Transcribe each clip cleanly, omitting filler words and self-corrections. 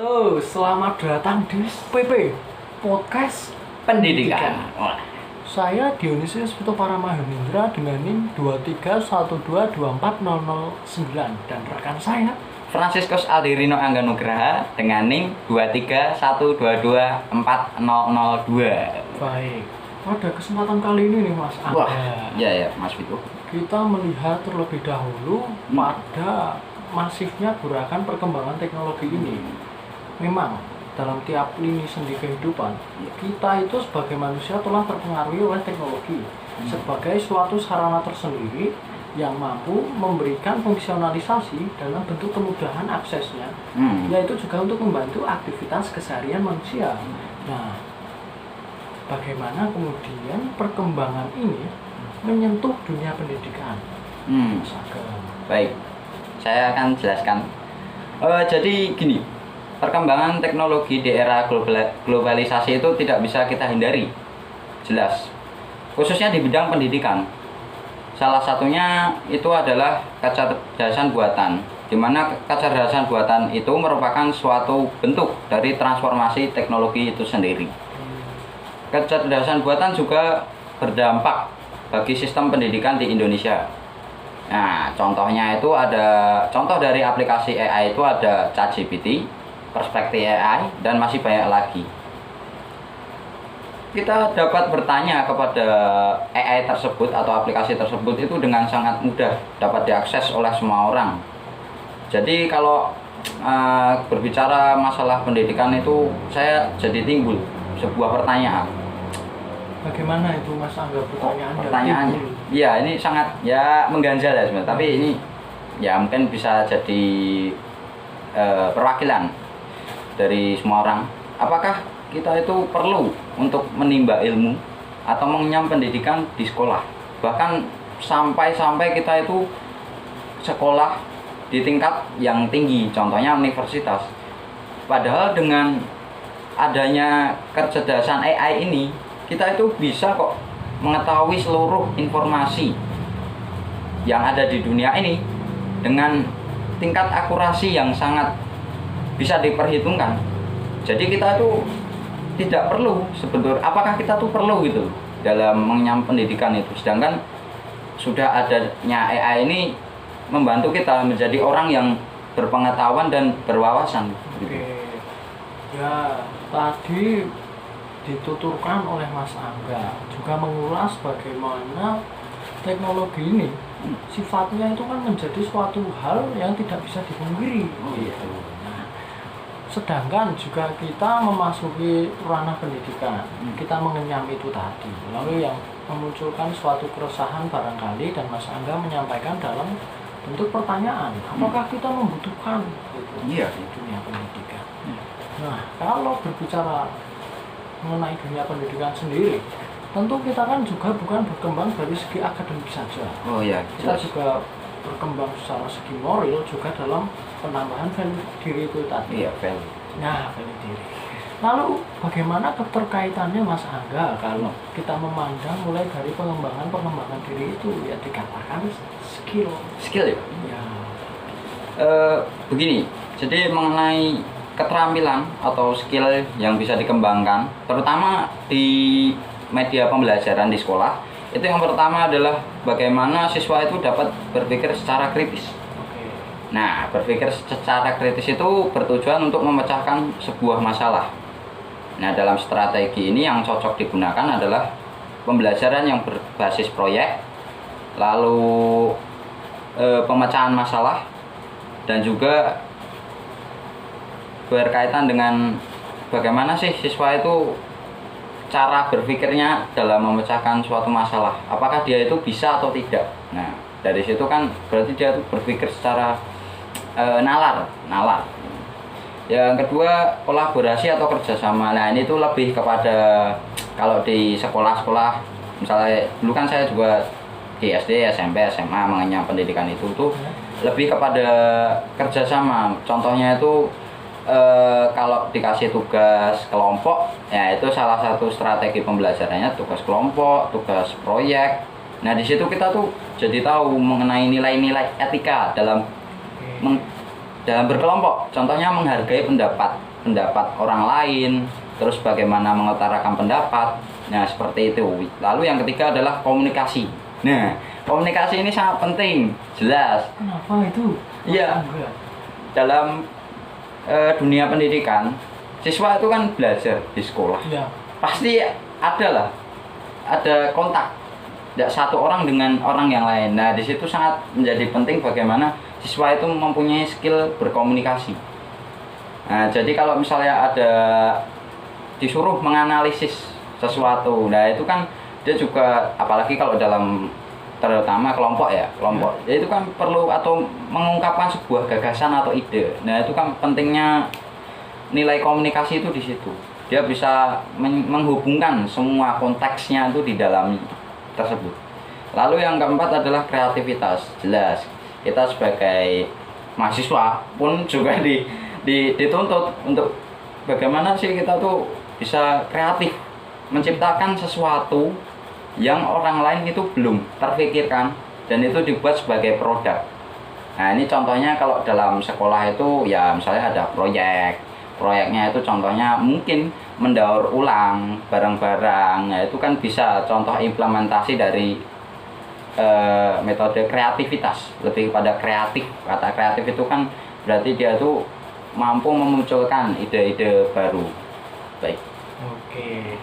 Halo, selamat datang di PP Podcast Pendidikan. Wah, Saya Dionysius Putu Paramahanindra dengan NIM 231224009 dan rekan saya. Franciscus Aldirino Angganugraha dengan NIM 231224002. Baik, pada kesempatan kali ini nih Mas Wah, Angga, ya Mas Vito. kita melihat terlebih dahulu pada masifnya gerakan perkembangan teknologi ini. Memang dalam tiap lini sendi kehidupan, kita itu sebagai manusia telah terpengaruhi oleh teknologi sebagai suatu sarana tersendiri yang mampu memberikan fungsionalisasi dalam bentuk kemudahan aksesnya, yaitu juga untuk membantu aktivitas keseharian manusia. Nah, bagaimana kemudian perkembangan ini menyentuh dunia pendidikan? Mas Agam. Baik, saya akan jelaskan. Jadi gini, perkembangan teknologi di era globalisasi itu tidak bisa kita hindari. Jelas, khususnya di bidang pendidikan. Salah satunya itu adalah kecerdasan buatan, di mana kecerdasan buatan itu merupakan suatu bentuk dari transformasi teknologi itu sendiri. Kecerdasan buatan juga berdampak bagi sistem pendidikan di Indonesia. Nah, contohnya itu contoh dari aplikasi AI itu ada ChatGPT, Perspektif AI, dan masih banyak lagi. Kita dapat bertanya kepada AI tersebut atau aplikasi tersebut itu dengan sangat mudah dapat diakses oleh semua orang. Jadi kalau berbicara masalah pendidikan itu saya jadi timbul sebuah pertanyaan. Bagaimana itu Mas Angga Pertanyaannya? Ya, ini sangat mengganjal ya sebenarnya. Tapi ini ya mungkin bisa jadi perwakilan dari semua orang. Apakah kita itu perlu untuk menimba ilmu atau mengenyam pendidikan di sekolah? Bahkan sampai kita itu sekolah di tingkat yang tinggi, contohnya universitas. Padahal dengan adanya kecerdasan AI ini, kita itu bisa kok mengetahui seluruh informasi yang ada di dunia ini dengan tingkat akurasi yang sangat bisa diperhitungkan. Jadi kita itu tidak perlu apakah kita tuh perlu gitu dalam mengenyam pendidikan itu, sedangkan sudah adanya AI ini membantu kita menjadi orang yang berpengetahuan dan berwawasan gitu. Oke. Ya, tadi dituturkan oleh Mas Angga juga mengulas bagaimana teknologi ini sifatnya itu kan menjadi suatu hal yang tidak bisa dipungkiri. Nah, sedangkan juga kita memasuki ranah pendidikan, kita mengenyam itu tadi, lalu yang memunculkan suatu keresahan barangkali, dan Mas Angga menyampaikan dalam bentuk pertanyaan, apakah kita membutuhkan itu di dunia pendidikan? Nah, kalau berbicara mengenai dunia pendidikan sendiri, tentu kita kan juga bukan berkembang dari segi akademik saja. Kita juga berkembang secara segi moral juga dalam penambahan value diri itu tadi. Value. Nah, value diri. Lalu bagaimana keterkaitannya Mas Angga kalau kita memandang mulai dari pengembangan diri itu ya dikatakan skill ya? Ya. Begini, jadi mengenai keterampilan atau skill yang bisa dikembangkan, terutama di media pembelajaran di sekolah, itu yang pertama adalah bagaimana siswa itu dapat berpikir secara kritis. Nah, berpikir secara kritis itu bertujuan untuk memecahkan sebuah masalah. Nah, dalam strategi ini yang cocok digunakan adalah pembelajaran yang berbasis proyek, lalu pemecahan masalah, dan juga berkaitan dengan bagaimana sih siswa itu cara berpikirnya dalam memecahkan suatu masalah, apakah dia itu bisa atau tidak. Nah, dari situ kan berarti dia itu berpikir secara nalar. Yang kedua, kolaborasi atau kerjasama. Nah, ini tuh lebih kepada kalau di sekolah-sekolah, misalnya dulu kan saya juga di SD, SMP, SMA mengenyam pendidikan itu tuh lebih kepada kerjasama. Contohnya itu kalau dikasih tugas kelompok, ya itu salah satu strategi pembelajarannya, tugas kelompok, tugas proyek. Nah, di situ kita tuh jadi tahu mengenai nilai-nilai etika dalam berkelompok. Contohnya menghargai pendapat pendapat orang lain, terus bagaimana mengutarakan pendapat. Nah, seperti itu. Lalu yang ketiga adalah komunikasi. Nah, komunikasi ini sangat penting, jelas. Kenapa itu? Iya. Dalam dunia pendidikan, siswa itu kan belajar di sekolah. Iya. Pasti ada kontak, tidak satu orang dengan orang yang lain. Nah, di situ sangat menjadi penting bagaimana siswa itu mempunyai skill berkomunikasi. Nah, jadi kalau misalnya ada disuruh menganalisis sesuatu, nah itu kan dia juga, apalagi kalau dalam terutama kelompok ya, ya itu kan perlu atau mengungkapkan sebuah gagasan atau ide. Nah, itu kan pentingnya nilai komunikasi itu di situ. Dia bisa menghubungkan semua konteksnya itu di dalam tersebut. Lalu yang keempat adalah kreativitas. Jelas, kita sebagai mahasiswa pun juga dituntut untuk bagaimana sih kita tuh bisa kreatif, menciptakan sesuatu yang orang lain itu belum terpikirkan dan itu dibuat sebagai produk. Nah, ini contohnya kalau dalam sekolah itu ya misalnya ada proyeknya itu contohnya mungkin mendaur ulang barang-barang. Nah, itu kan bisa contoh implementasi dari metode kreativitas, lebih kepada kreatif. Kata kreatif itu kan berarti dia tuh mampu memunculkan ide-ide baru. Baik. Oke.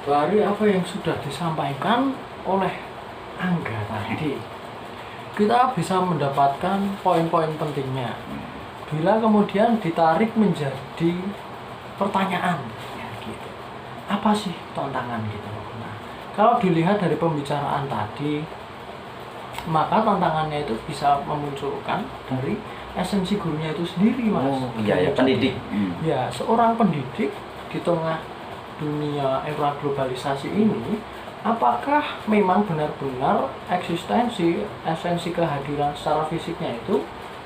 Dari apa yang sudah disampaikan oleh Angga tadi, kita bisa mendapatkan poin-poin pentingnya. Bila kemudian ditarik menjadi pertanyaan, ya gitu. Apa sih tantangan gitu? Nah, kalau dilihat dari pembicaraan tadi, maka tantangannya itu bisa memunculkan dari esensi gurunya itu sendiri, Mas. Oh, iya ya, pendidik. Ya, seorang pendidik di tengah dunia era globalisasi ini, apakah memang benar-benar esensi kehadiran secara fisiknya itu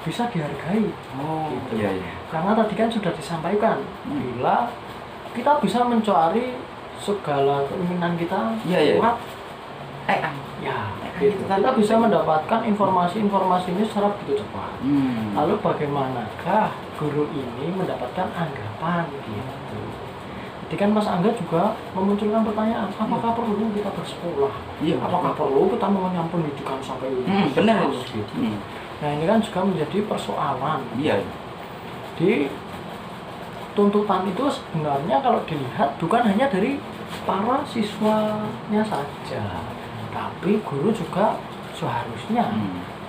bisa dihargai? Gitu. Iya, iya. Karena tadi kan sudah disampaikan, bila kita bisa mencari segala keinginan kita lewat gitu. Kita bisa mendapatkan informasi-informasi ini secara begitu cepat. Lalu bagaimanakah guru ini mendapatkan anggapan gitu? Jadi kan Mas Angga juga memunculkan pertanyaan, apakah perlu kita bersekolah? Iya. Apakah perlu kita mengenyam pendidikan sampai benar gitu? Nah, ini kan juga menjadi persoalan. Iya. Di tuntutan itu sebenarnya kalau dilihat bukan hanya dari para siswanya saja, tapi guru juga seharusnya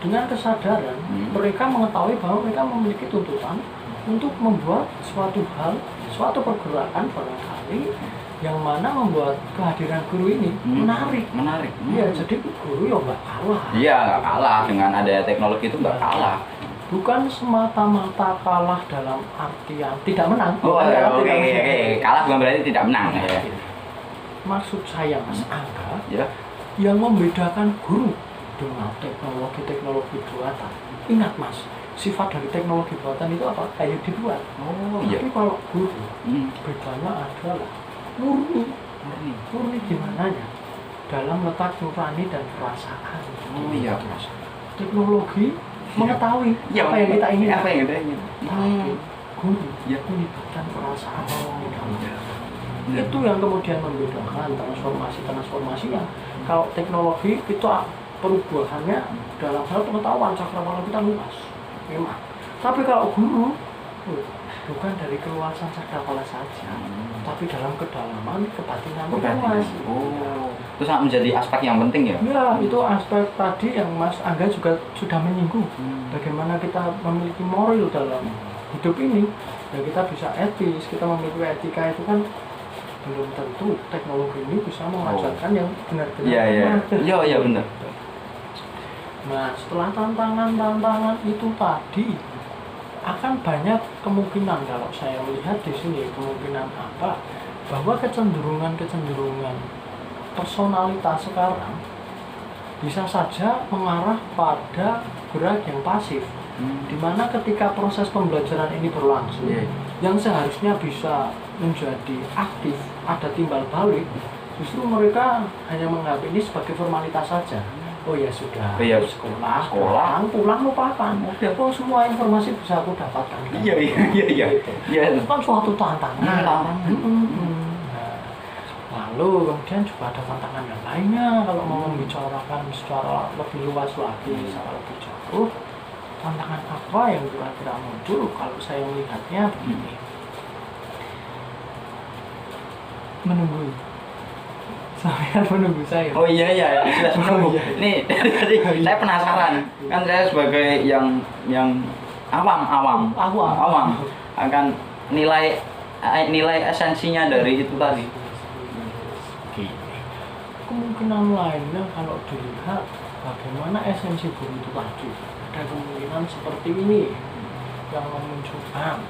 dengan kesadaran mereka mengetahui bahwa mereka memiliki tuntutan untuk membuat suatu hal, suatu pergerakan barangkali yang mana membuat kehadiran guru ini menarik. Iya, jadi guru ya nggak kalah. Iya, nggak kalah dengan adanya teknologi itu nggak kalah. Bukan semata-mata kalah dalam artian tidak menang. Oke. Kalah bukan berarti tidak menang. Ya. Maksud saya Mas Angga, Ya. yang membedakan guru dengan teknologi buatan. Ingat Mas, sifat dari teknologi buatan itu apa? Kayak dibuat. Tapi kalau guru, bedanya adalah murni gimana ya? Dalam letak nurani dan perasaan. Teknologi mengetahui apa yang kita ingin. Tapi guru melibatkan perasaan. Itu yang kemudian membedakan transformasi yang kalau teknologi itu perubahannya dalam hal pengetahuan cakrawala kita luas memang, tapi kalau guru bukan dari keluasan cakrawala saja, tapi dalam kedalaman kebatinan luas. Itu sangat menjadi aspek yang penting ya. Ya, itu aspek tadi yang Mas Angga juga sudah menyinggung. Bagaimana kita memiliki moral dalam hidup ini, dan kita bisa etis, kita memiliki etika itu kan belum tentu teknologi ini bisa mengajarkan yang benar-benar Iya benar. Nah, setelah tantangan itu tadi akan banyak kemungkinan, kalau saya melihat di sini kemungkinan apa, bahwa kecenderungan personalitas sekarang bisa saja mengarah pada gerak yang pasif, dimana ketika proses pembelajaran ini berlangsung, yang seharusnya bisa menjadi aktif, ada timbal balik, justru mereka hanya menganggap ini sebagai formalitas saja. Oh ya sudah. Oh ya, sekolah. Pulang lupakan. Oh semua informasi bisa aku dapatkan. Kan? Iya. Gitu. Iya. Itu kan suatu tantangan. Nah, lalu kemudian juga ada tantangan yang lainnya kalau mau membicarakan secara lebih luas lagi, secara lebih jauh. Tantangan apa yang kira-kira muncul kalau saya melihatnya begini? Menunggu. Sampai menunggu saya. Oh iya, sudah menunggu. Iya. Nih tadi saya penasaran. Kan saya sebagai yang awam akan nilai esensinya dari itu tadi. Kemungkinan lainnya kalau dilihat bagaimana esensi guru itu tadi, ada kemungkinan seperti ini yang memunculkan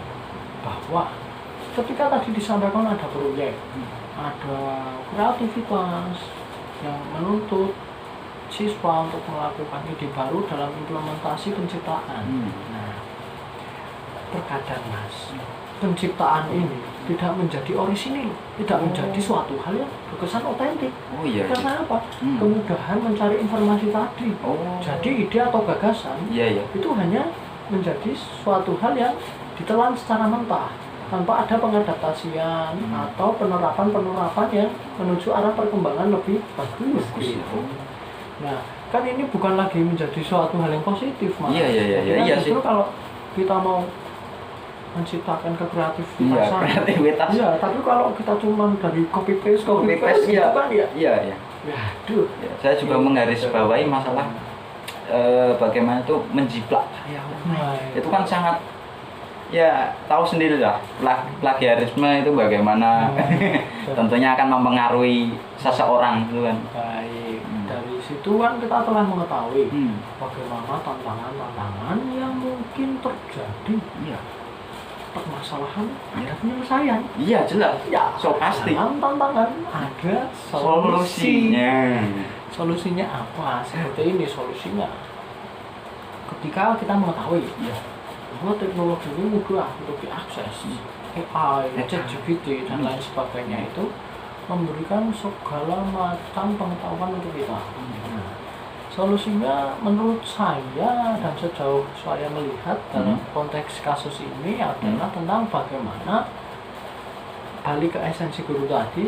bahwa ketika tadi disampaikan ada proyek, ada kreativitas yang menuntut siswa untuk melakukan ide baru dalam implementasi penciptaan. Nah, terkadang Mas, penciptaan ini tidak menjadi orisinil, tidak menjadi suatu hal yang berkesan otentik. Oh iya. Karena apa? Kemudahan mencari informasi tadi. Jadi ide atau gagasan itu hanya menjadi suatu hal yang ditelan secara mentah tanpa ada pengadaptasian atau penerapan yang menuju arah perkembangan lebih bagus. Gitu. Nah, kan ini bukan lagi menjadi suatu hal yang positif, Mas. Iya justru sih. kalau kita mau menciptakan kreativitas. Iya, tapi kalau kita cuma dari copy paste gitu kan ya. Iya. Waduh. Ya, saya juga menggarisbawahi masalah bagaimana itu menjiplak. Itu kan sangat ya tahu sendiri lah plagiarisme itu bagaimana tentunya akan mempengaruhi seseorang itu kan. Baik, dari situ kan kita telah mengetahui bagaimana tantangan-tantangan yang mungkin terjadi. Iya. Permasalahan ada penyelesaian. Iya jelas. Ya, so pasti. Dalam tantangan ada Solusinya. Solusinya apa? Seperti ini solusinya. Ketika kita mengetahui bahwa teknologi ini mudah untuk diakses, AI, ChatGPT dan lain sebagainya itu memberikan segala macam pengetahuan untuk kita. Solusinya menurut saya dan sejauh saya melihat dalam konteks kasus ini adalah tentang bagaimana balik ke esensi guru tadi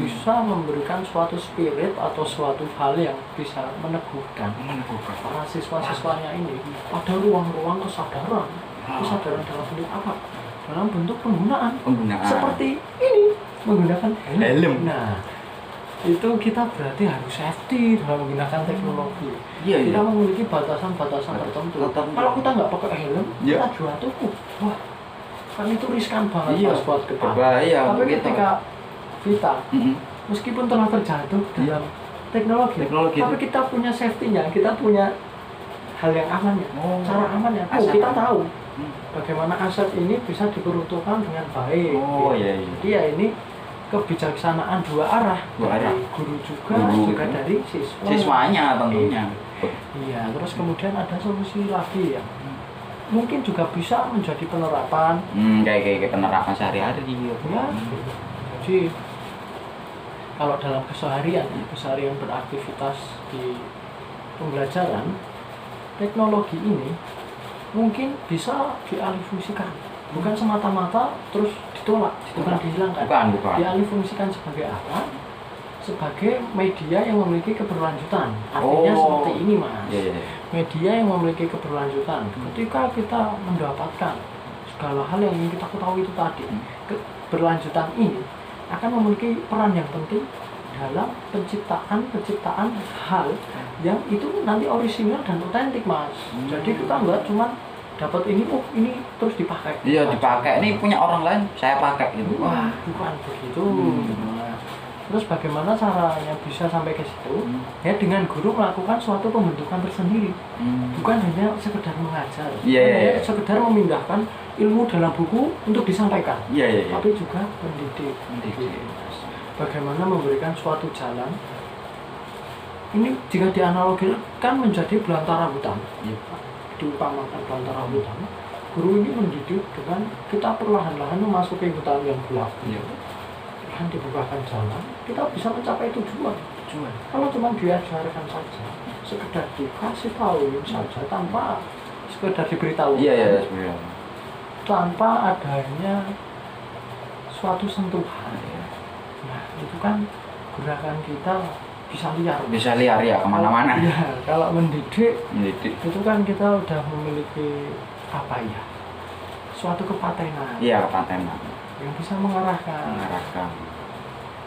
bisa memberikan suatu spirit atau suatu hal yang bisa meneguhkan para siswa-siswanya ini pada ruang-ruang kesadaran dalam bentuk apa? Dalam bentuk penggunaan. Seperti ini menggunakan helm. Nah, itu kita berarti harus safety dalam menggunakan teknologi. Kita memiliki batasan-batasan tertentu. Kalau kita nggak pakai helm, kita jatuh. Wah, kan itu riskan banget Mas buat kita. Tapi ketika kita meskipun telah terjatuh dalam teknologi, tapi kita punya safety-nya, kita punya hal yang amannya, cara amannya. Kita tahu bagaimana aset ini bisa diperuntukkan dengan baik. Jadi ya ini kebijaksanaan dua arah. Dari guru juga dari siswanya tentunya. Iya, terus kemudian ada solusi lagi ya. Mungkin juga bisa menjadi penerapan. Kayak penerapan sehari-hari. Ya. Jadi kalau dalam keseharian beraktivitas di pembelajaran, teknologi ini mungkin bisa dialihfungsikan. Bukan semata-mata terus ditolak, bukan dihilangkan. Bukan. Dialihfungsikan sebagai apa? Sebagai media yang memiliki keberlanjutan. Artinya seperti ini, Mas. Media yang memiliki keberlanjutan. Ketika kita mendapatkan segala hal yang ingin kita ketahui itu tadi, keberlanjutan ini akan memiliki peran yang penting dalam penciptaan hal yang itu nanti orisinal dan otentik, Mas. Jadi kita nggak cuma dapat ini terus dipakai. Dipakai. Ini punya orang lain, saya pakai gitu. Wah, bukan begitu. Nah, terus bagaimana caranya bisa sampai ke situ? Ya dengan guru melakukan suatu pembentukan tersendiri. Bukan hanya sekedar mengajar. Sekedar memindahkan ilmu dalam buku untuk disampaikan. Tapi juga mendidik. Bagaimana memberikan suatu jalan. Ini jika dianalogikan menjadi belantara hutan. Diumpamakan belantara hutan, guru ini mendidik dengan kita perlahan-lahan memasuki hutan yang gelap. Perlahan dibukakan jalan, kita bisa mencapai tujuan. tujuan. Kalau cuma diajarkan saja, sekedar dikasih tahu saja tanpa sekedar diberitahu, Iya sebenarnya. tanpa adanya suatu sentuhan. Iya. Nah itu kan gerakan kita bisa liar. Bisa liar ya kemana-mana. Ya, kalau mendidik Mendidik. itu kan kita udah memiliki apa ya? Suatu kepatenan Iya kepatenan. yang bisa mengarahkan. Mengarahkan.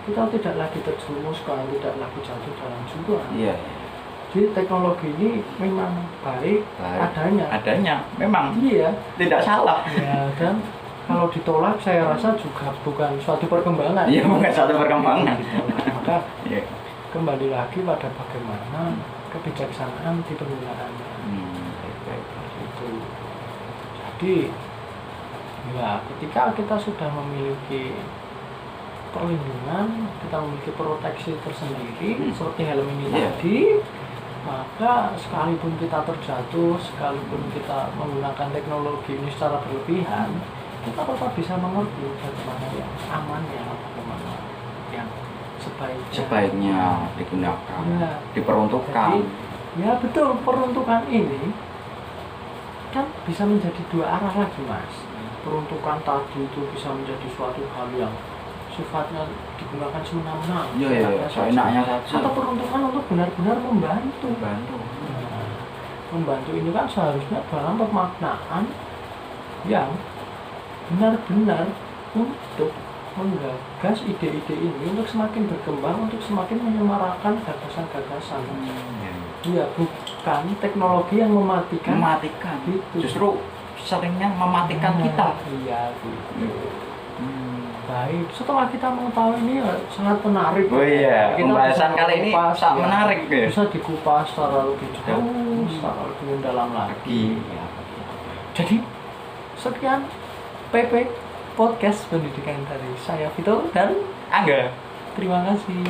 Kita tidak lagi terjerumuskan, tidak lagi jatuh dalam jurang. Iya. Jadi teknologi ini memang baik, adanya. Adanya, memang Iya. tidak salah. Ya, dan kalau ditolak saya rasa juga bukan suatu perkembangan. Iya bukan satu perkembangan. Maka Iya. kembali lagi pada bagaimana kebijaksanaan di penggunaannya. Baik. Itu. Jadi ya ketika kita sudah memiliki perlindungan, kita memiliki proteksi tersendiri seperti helm ini Iya. tadi, maka sekalipun kita terjatuh, sekalipun kita menggunakan teknologi ini secara berlebihan, kita tetap bisa mengerti bagaimana yang amannya, bagaimana yang Sebaiknya digunakan, Ya. diperuntukkan. Jadi, ya betul, peruntukan ini kan bisa menjadi dua arah lagi mas. Peruntukan tadi itu bisa menjadi suatu hal yang sifatnya digunakan semena-mena, Iya, seenaknya saja. atau peruntukan untuk benar-benar membantu. Bantu. Nah, membantu ini kan seharusnya dalam pemaknaan yang benar-benar untuk menggagas ide-ide ini untuk semakin berkembang, untuk semakin menyemarakan gagasan-gagasan. Iya, bukan teknologi yang mematikan. Mematikan. Gitu. Justru seringnya mematikan kita. Iya, gitu. Baik, setelah kita mengetahui ini ya, sangat menarik. Oh iya, Kita pembahasan bisa kali ini mengupas, sangat ya. menarik ya. Bisa dikupas secara lebih jauh, secara lebih mendalam lagi. Ya. Jadi sekian PP Podcast Pendidikan dari saya Vito dan Angga. terima kasih.